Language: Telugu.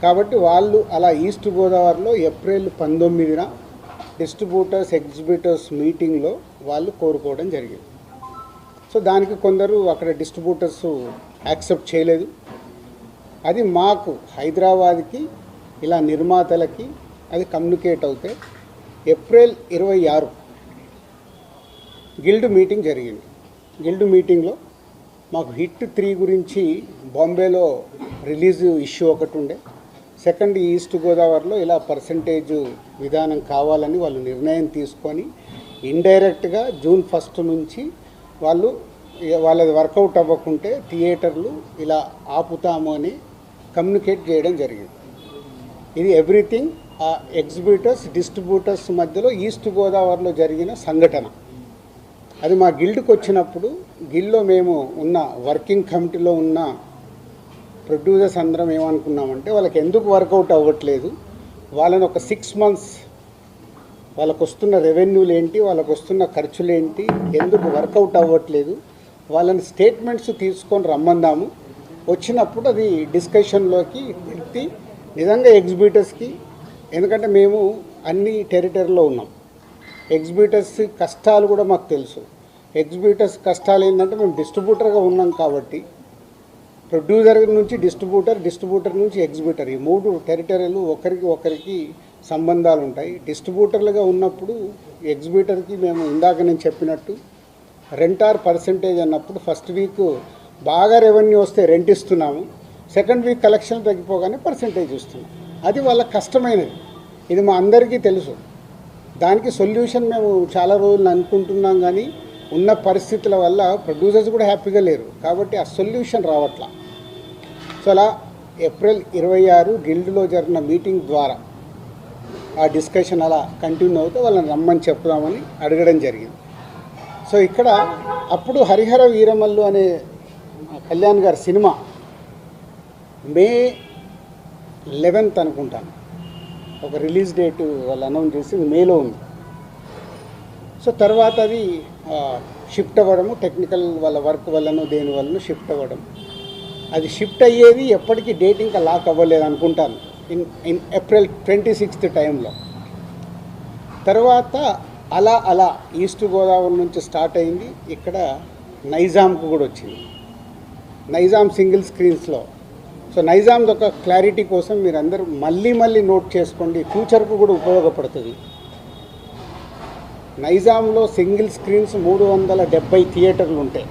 కాబట్టి వాళ్ళు అలా ఈస్ట్ గోదావరిలో ఏప్రిల్ 19న డిస్ట్రిబ్యూటర్స్ ఎగ్జిబిటర్స్ మీటింగ్లో వాళ్ళు కోరుకోవడం జరిగింది. సో దానికి కొందరు అక్కడ డిస్ట్రిబ్యూటర్స్ యాక్సెప్ట్ చేయలేదు. అది మాకు హైదరాబాద్కి ఇలా నిర్మాతలకి అది కమ్యూనికేట్ అవుతే ఏప్రిల్ 26 గిల్డ్ మీటింగ్ జరిగింది. గిల్డ్ మీటింగ్లో మాకు హిట్ 3 గురించి బాంబేలో రిలీజ్ ఇష్యూ ఒకటి ఉండే, సెకండ్ ఈస్ట్ గోదావరిలో ఇలా పర్సంటేజ్ విధానం కావాలని వాళ్ళు నిర్ణయం తీసుకొని ఇండైరెక్ట్గా జూన్ 1 నుంచి వాళ్ళది వర్కౌట్ అవ్వకుంటే థియేటర్లు ఇలా ఆపుతాము అని కమ్యూనికేట్ చేయడం జరిగింది. ఇది ఎవ్రీథింగ్ ఆ ఎగ్జిబిటర్స్ డిస్ట్రిబ్యూటర్స్ మధ్యలో ఈస్ట్ గోదావరిలో జరిగిన సంఘటన. అది మా గిల్డ్కి వచ్చినప్పుడు గిల్డ్లో మేము ఉన్న వర్కింగ్ కమిటీలో ఉన్న ప్రొడ్యూసర్స్ అందరం ఏమనుకున్నామంటే వాళ్ళకి ఎందుకు వర్కౌట్ అవ్వట్లేదు, వాళ్ళని ఒక 6 months వాళ్ళకు వస్తున్న రెవెన్యూలు ఏంటి, వాళ్ళకు వస్తున్న ఖర్చులు ఏంటి, ఎందుకు వర్కౌట్ అవ్వట్లేదు, వాళ్ళని స్టేట్మెంట్స్ తీసుకొని రమ్మందాము. వచ్చినప్పుడు అది డిస్కషన్లోకి పెట్టి నిజంగా ఎగ్జిబిటర్స్కి, ఎందుకంటే మేము అన్ని టెరిటరీలో ఉన్నాం, ఎగ్జిబిటర్స్ కష్టాలు కూడా మాకు తెలుసు. ఎగ్జిబిటర్స్ కష్టాలు ఏంటంటే మేము డిస్ట్రిబ్యూటర్గా ఉన్నాం కాబట్టి ప్రొడ్యూసర్ నుంచి డిస్ట్రిబ్యూటర్ నుంచి ఎగ్జిబిటర్, ఈ 3 టెరిటరీలు ఒకరికి సంబంధాలు ఉంటాయి. డిస్ట్రిబ్యూటర్లుగా ఉన్నప్పుడు ఎగ్జిబిటర్కి మేము ఇందాక నేను చెప్పినట్టు రెంట్ ఆర్ పర్సంటేజ్ అన్నప్పుడు ఫస్ట్ వీక్ బాగా రెవెన్యూ వస్తే రెంట్ ఇస్తున్నాము, సెకండ్ వీక్ కలెక్షన్ తగ్గిపోగానే పర్సంటేజ్ ఇస్తున్నాం. అది వాళ్ళ కష్టమైనది, ఇది మా అందరికీ తెలుసు. దానికి సొల్యూషన్ మేము చాలా రోజులు అనుకుంటున్నాం, కానీ ఉన్న పరిస్థితుల వల్ల ప్రొడ్యూసర్స్ కూడా హ్యాపీగా లేరు, కాబట్టి ఆ సొల్యూషన్ రావట్లా. సో అలా ఏప్రిల్ 26 గిల్డ్లో జరిగిన మీటింగ్ ద్వారా ఆ డిస్కషన్ అలా కంటిన్యూ అవుతూ వాళ్ళని రమ్మని చెప్దామని అడగడం జరిగింది. సో ఇక్కడ అప్పుడు హరిహర వీరమల్లు అనే కళ్యాణ్ గారి సినిమా మే 11th అనుకుంటాను ఒక రిలీజ్ డేట్ వాళ్ళు అనౌన్స్ చేసి మేలో ఉంది. సో తర్వాత అది షిఫ్ట్ అవ్వడము, టెక్నికల్ వాళ్ళ వర్క్ వల్లనో దేని వల్లనో షిఫ్ట్ అవ్వడం, అది షిఫ్ట్ అయ్యేది ఎప్పటికీ డేట్ ఇంకా లాక్ అవ్వలేదు అనుకుంటాను, ఇన్ ఏప్రిల్ 26th టైంలో. తర్వాత అలా ఈస్ట్ గోదావరి నుంచి స్టార్ట్ అయింది, ఇక్కడ నైజాంకు కూడా వచ్చింది, నైజాం సింగిల్ స్క్రీన్స్లో. సో నైజాంది ఒక క్లారిటీ కోసం మీరు అందరూ మళ్ళీ నోట్ చేసుకోండి, ఫ్యూచర్కు కూడా ఉపయోగపడుతుంది. నైజాంలో సింగిల్ స్క్రీన్స్ 370 థియేటర్లు ఉంటాయి.